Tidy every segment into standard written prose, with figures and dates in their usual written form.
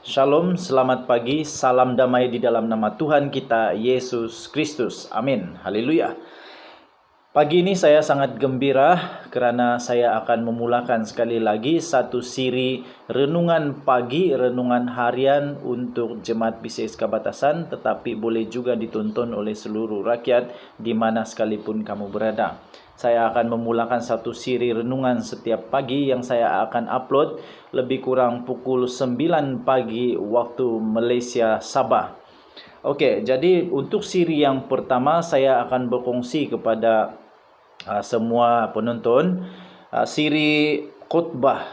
Shalom, selamat pagi, salam damai di dalam nama Tuhan kita, Yesus Kristus. Amin. Haleluya. Pagi ini saya sangat gembira karena saya akan memulakan sekali lagi satu siri renungan pagi, renungan harian untuk Jemaat PCSK Batasan, tetapi boleh juga ditonton oleh seluruh rakyat di mana sekalipun kamu berada. Saya akan memulakan satu siri renungan setiap pagi yang saya akan upload lebih kurang pukul 9 pagi waktu Malaysia Sabah. Okey, jadi untuk siri yang pertama saya akan berkongsi kepada semua penonton siri khotbah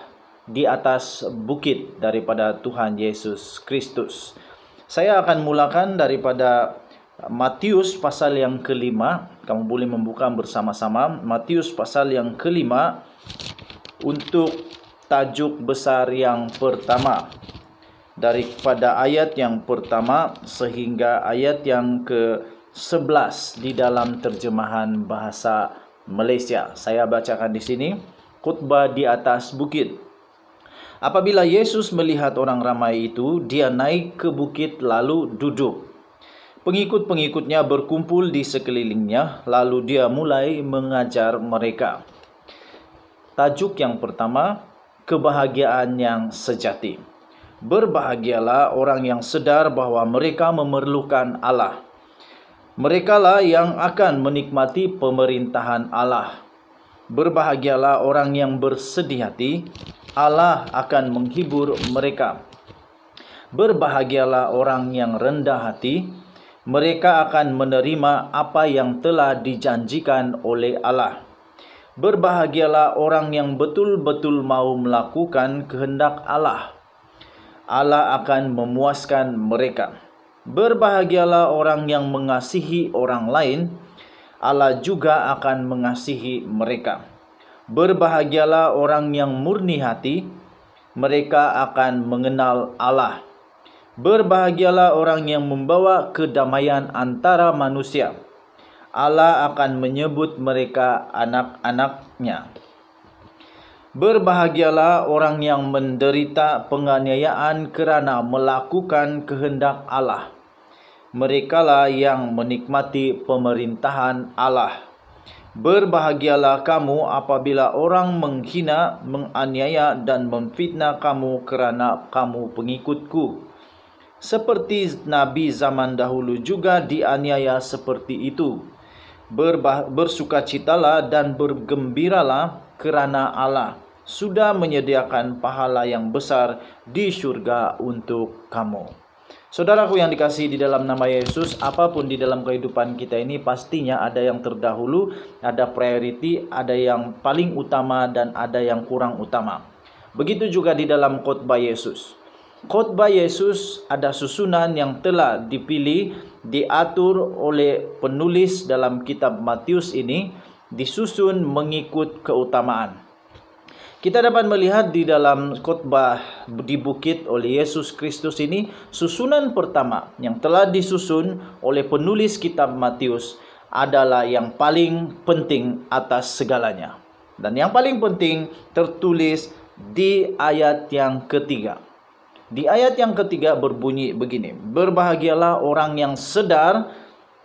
di atas bukit daripada Tuhan Yesus Kristus. Saya akan mulakan daripada Matius pasal yang kelima. Kamu boleh membuka bersama-sama Matius pasal yang kelima untuk tajuk besar yang pertama, daripada ayat yang pertama sehingga ayat yang ke-11 di dalam terjemahan bahasa Malaysia. Saya bacakan di sini, khotbah di atas bukit. Apabila Yesus melihat orang ramai itu, dia naik ke bukit lalu duduk. Pengikut-pengikutnya berkumpul di sekelilingnya, lalu dia mulai mengajar mereka. Tajuk yang pertama, kebahagiaan yang sejati. Berbahagialah orang yang sedar bahawa mereka memerlukan Allah. Merekalah yang akan menikmati pemerintahan Allah. Berbahagialah orang yang bersedih hati, Allah akan menghibur mereka. Berbahagialah orang yang rendah hati, mereka akan menerima apa yang telah dijanjikan oleh Allah. Berbahagialah orang yang betul-betul mau melakukan kehendak Allah. Allah akan memuaskan mereka. Berbahagialah orang yang mengasihi orang lain, Allah juga akan mengasihi mereka. Berbahagialah orang yang murni hati, mereka akan mengenal Allah. Berbahagialah orang yang membawa kedamaian antara manusia, Allah akan menyebut mereka anak-anak-Nya. Berbahagialah orang yang menderita penganiayaan kerana melakukan kehendak Allah. Merekalah yang menikmati pemerintahan Allah. Berbahagialah kamu apabila orang menghina, menganiaya dan memfitnah kamu kerana kamu pengikutku. Seperti Nabi zaman dahulu juga dianiaya seperti itu. Bersukacitalah dan bergembiralah kerana Allah sudah menyediakan pahala yang besar di syurga untuk kamu. Saudaraku yang dikasihi di dalam nama Yesus, apapun di dalam kehidupan kita ini pastinya ada yang terdahulu, ada priority, ada yang paling utama dan ada yang kurang utama. Begitu juga di dalam khotbah Yesus. Khotbah Yesus ada susunan yang telah dipilih, diatur oleh penulis dalam kitab Matius ini, disusun mengikut keutamaan. Kita dapat melihat di dalam khotbah di bukit oleh Yesus Kristus ini, susunan pertama yang telah disusun oleh penulis kitab Matius adalah yang paling penting atas segalanya. Dan yang paling penting tertulis di ayat yang ketiga. Di ayat yang ketiga berbunyi begini, berbahagialah orang yang sedar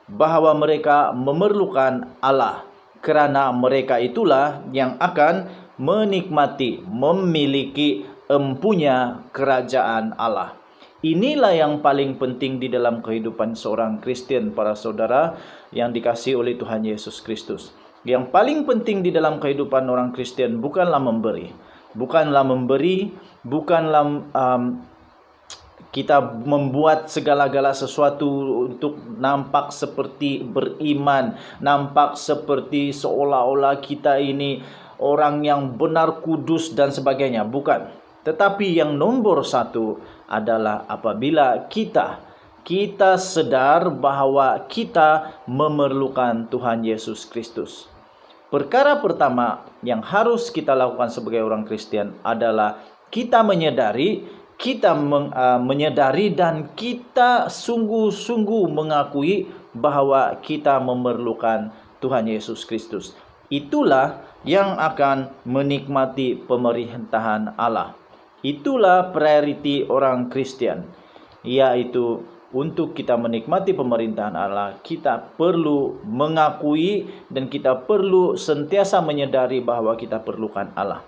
bahawa mereka memerlukan Allah, kerana mereka itulah yang akan menikmati, memiliki empunya kerajaan Allah. Inilah yang paling penting di dalam kehidupan seorang Kristen, para saudara yang dikasihi oleh Tuhan Yesus Kristus. Yang paling penting di dalam kehidupan orang Kristen bukanlah memberi, bukanlah kita membuat segala-gala sesuatu untuk nampak seperti beriman, nampak seperti seolah-olah kita ini orang yang benar, kudus dan sebagainya. Bukan. Tetapi yang nombor satu adalah apabila kita sedar bahawa kita memerlukan Tuhan Yesus Kristus. Perkara pertama yang harus kita lakukan sebagai orang Kristen adalah kita menyadari dan kita sungguh-sungguh mengakui bahawa kita memerlukan Tuhan Yesus Kristus. Itulah yang akan menikmati pemerintahan Allah. Itulah priority orang Kristen, yaitu untuk kita menikmati pemerintahan Allah, kita perlu mengakui dan kita perlu sentiasa menyadari bahwa kita perlukan Allah.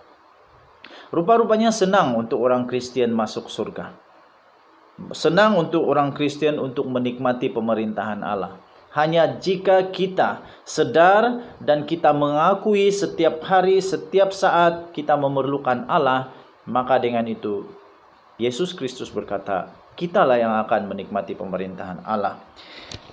Rupa-rupanya senang untuk orang Kristen masuk surga. Senang untuk orang Kristen untuk menikmati pemerintahan Allah. Hanya jika kita sadar dan kita mengakui setiap hari, setiap saat kita memerlukan Allah, maka dengan itu Yesus Kristus berkata, kitalah yang akan menikmati pemerintahan Allah.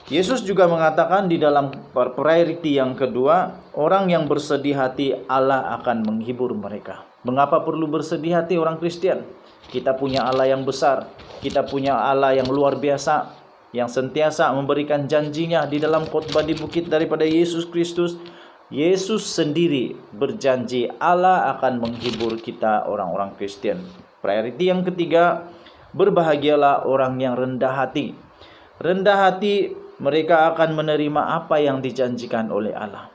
Yesus juga mengatakan di dalam priority yang kedua, orang yang bersedih hati Allah akan menghibur mereka. Mengapa perlu bersedih hati orang Kristen? Kita punya Allah yang besar, kita punya Allah yang luar biasa, yang sentiasa memberikan janjinya di dalam khotbah di bukit daripada Yesus Kristus. Yesus sendiri berjanji Allah akan menghibur kita orang-orang Kristen. Priority yang ketiga, berbahagialah orang yang rendah hati. Rendah hati, mereka akan menerima apa yang dijanjikan oleh Allah.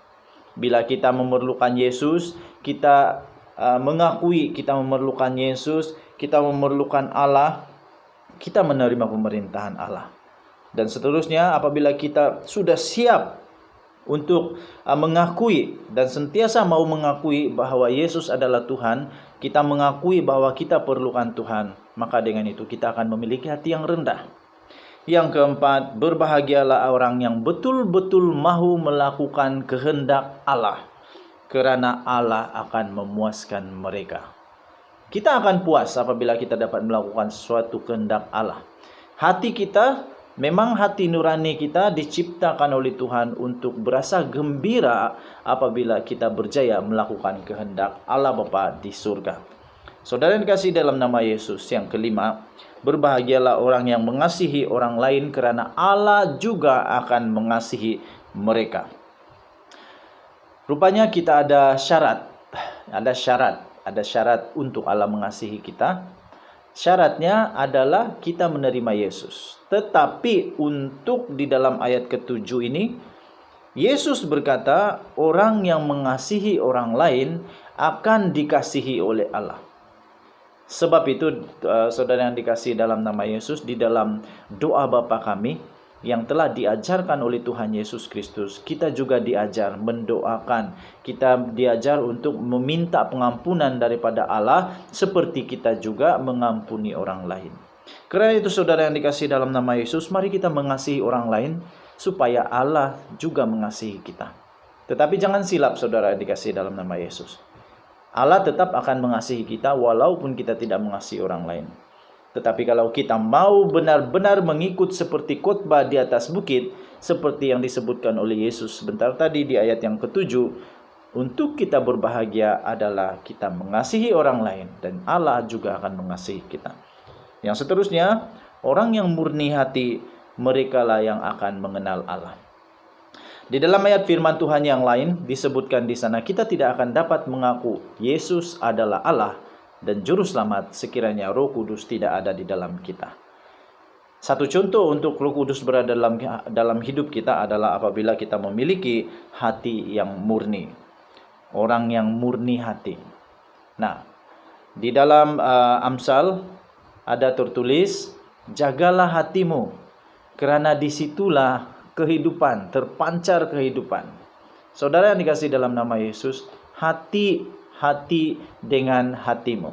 Bila kita memerlukan Yesus, kita mengakui kita memerlukan Yesus, kita memerlukan Allah, kita menerima pemerintahan Allah. Dan seterusnya, apabila kita sudah siap untuk mengakui dan sentiasa mau mengakui bahwa Yesus adalah Tuhan, kita mengakui bahwa kita perlukan Tuhan, maka dengan itu kita akan memiliki hati yang rendah. Yang keempat, berbahagialah orang yang betul-betul mahu melakukan kehendak Allah, karena Allah akan memuaskan mereka. Kita akan puas apabila kita dapat melakukan sesuatu kehendak Allah. Hati kita, memang hati nurani kita diciptakan oleh Tuhan untuk berasa gembira apabila kita berjaya melakukan kehendak Allah Bapa di surga. Saudara yang dikasihi dalam nama Yesus, yang kelima, berbahagialah orang yang mengasihi orang lain karena Allah juga akan mengasihi mereka. Rupanya kita ada syarat untuk Allah mengasihi kita. Syaratnya adalah kita menerima Yesus. Tetapi untuk di dalam ayat ke-7 ini, Yesus berkata, orang yang mengasihi orang lain akan dikasihi oleh Allah. Sebab itu, saudara yang dikasihi dalam nama Yesus, di dalam doa Bapa kami yang telah diajarkan oleh Tuhan Yesus Kristus, kita juga diajar mendoakan. Kita diajar untuk meminta pengampunan daripada Allah, seperti kita juga mengampuni orang lain. Karena itu, saudara yang dikasihi dalam nama Yesus, mari kita mengasihi orang lain supaya Allah juga mengasihi kita. Tetapi jangan silap, saudara yang dikasihi dalam nama Yesus, Allah tetap akan mengasihi kita walaupun kita tidak mengasihi orang lain. Tetapi kalau kita mau benar-benar mengikut seperti khotbah di atas bukit, seperti yang disebutkan oleh Yesus sebentar tadi di ayat yang ke-7, untuk kita berbahagia adalah kita mengasihi orang lain dan Allah juga akan mengasihi kita. Yang seterusnya, orang yang murni hati, merekalah yang akan mengenal Allah. Di dalam ayat firman Tuhan yang lain disebutkan di sana, kita tidak akan dapat mengaku Yesus adalah Allah dan juru selamat sekiranya Roh Kudus tidak ada di dalam kita. Satu contoh untuk Roh Kudus berada dalam hidup kita adalah apabila kita memiliki hati yang murni. Orang yang murni hati. Nah, di dalam Amsal ada tertulis, jagalah hatimu, karena disitulah kehidupan, terpancar kehidupan. Saudara yang dikasihi dalam nama Yesus, hati-hati dengan hatimu.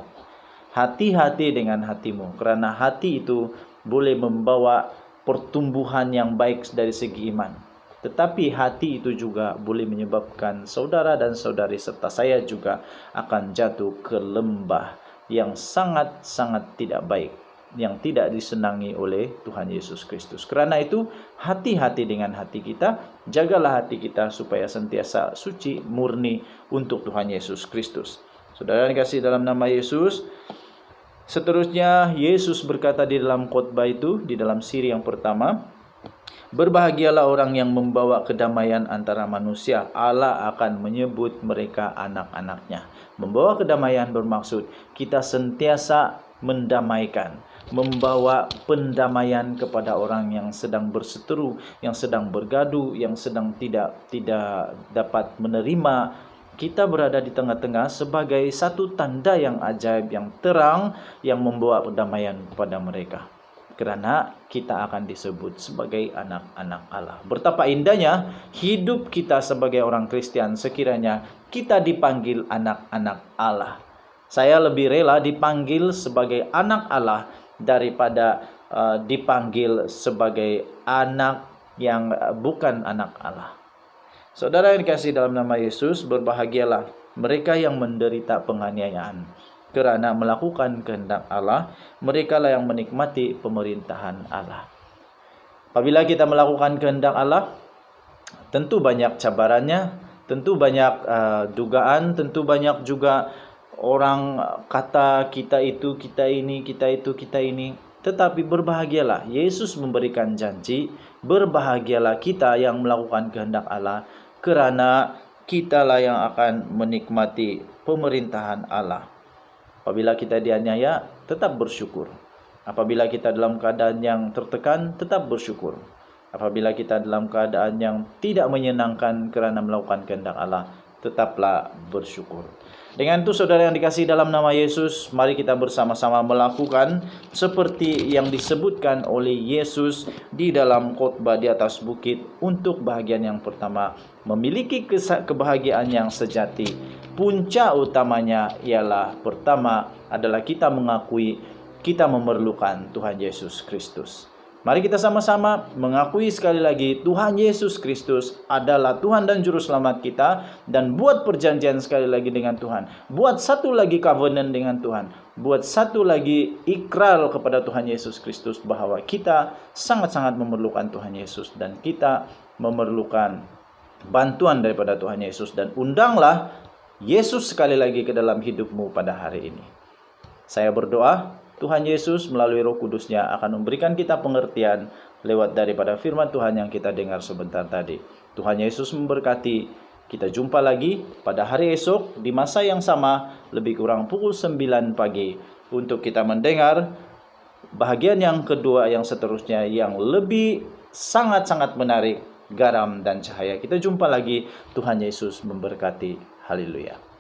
Hati-hati dengan hatimu, karena hati itu boleh membawa pertumbuhan yang baik dari segi iman. Tetapi hati itu juga boleh menyebabkan saudara dan saudari serta saya juga akan jatuh ke lembah yang sangat-sangat tidak baik, yang tidak disenangi oleh Tuhan Yesus Kristus. Karena itu, hati-hati dengan hati kita, jagalah hati kita supaya sentiasa suci, murni untuk Tuhan Yesus Kristus. Saudara dikasihi dalam nama Yesus, seterusnya Yesus berkata di dalam khotbah itu, di dalam siri yang pertama, berbahagialah orang yang membawa kedamaian antara manusia, Allah akan menyebut mereka anak-anaknya. Membawa kedamaian bermaksud kita sentiasa mendamaikan, membawa pendamaian kepada orang yang sedang berseteru, yang sedang bergaduh, yang sedang tidak dapat menerima Kita berada di tengah-tengah sebagai satu tanda yang ajaib, yang terang, yang membawa perdamaian kepada mereka. Karena kita akan disebut sebagai anak-anak Allah. Betapa indahnya hidup kita sebagai orang Kristen sekiranya kita dipanggil anak-anak Allah. Saya lebih rela dipanggil sebagai anak Allah daripada dipanggil sebagai anak yang bukan anak Allah. Saudara yang dikasihi dalam nama Yesus, berbahagialah mereka yang menderita penganiayaan, karena melakukan kehendak Allah, mereka lah yang menikmati pemerintahan Allah. Apabila kita melakukan kehendak Allah, tentu banyak cabarannya, tentu banyak dugaan, tentu banyak juga orang kata kita itu, kita ini, kita itu, kita ini. Tetapi berbahagialah, Yesus memberikan janji, berbahagialah kita yang melakukan kehendak Allah, karena kitalah yang akan menikmati pemerintahan Allah. Apabila kita dianiaya, tetap bersyukur. Apabila kita dalam keadaan yang tertekan, tetap bersyukur. Apabila kita dalam keadaan yang tidak menyenangkan karena melakukan kehendak Allah, tetaplah bersyukur. Dengan itu saudara yang dikasihi dalam nama Yesus, mari kita bersama-sama melakukan seperti yang disebutkan oleh Yesus di dalam khotbah di atas bukit. Untuk bahagian yang pertama, memiliki kebahagiaan yang sejati. Puncak utamanya ialah pertama adalah kita mengakui kita memerlukan Tuhan Yesus Kristus. Mari kita sama-sama mengakui sekali lagi Tuhan Yesus Kristus adalah Tuhan dan Juru Selamat kita, dan buat perjanjian sekali lagi dengan Tuhan. Buat satu lagi covenant dengan Tuhan. Buat satu lagi ikrar kepada Tuhan Yesus Kristus bahwa kita sangat-sangat memerlukan Tuhan Yesus dan kita memerlukan bantuan daripada Tuhan Yesus. Dan undanglah Yesus sekali lagi ke dalam hidupmu pada hari ini. Saya berdoa Tuhan Yesus melalui Roh Kudus-Nya akan memberikan kita pengertian lewat daripada firman Tuhan yang kita dengar sebentar tadi. Tuhan Yesus memberkati. Kita jumpa lagi pada hari esok di masa yang sama, lebih kurang pukul 9 pagi, untuk kita mendengar bahagian yang kedua yang seterusnya yang lebih sangat-sangat menarik, garam dan cahaya. Kita jumpa lagi. Tuhan Yesus memberkati. Haleluya.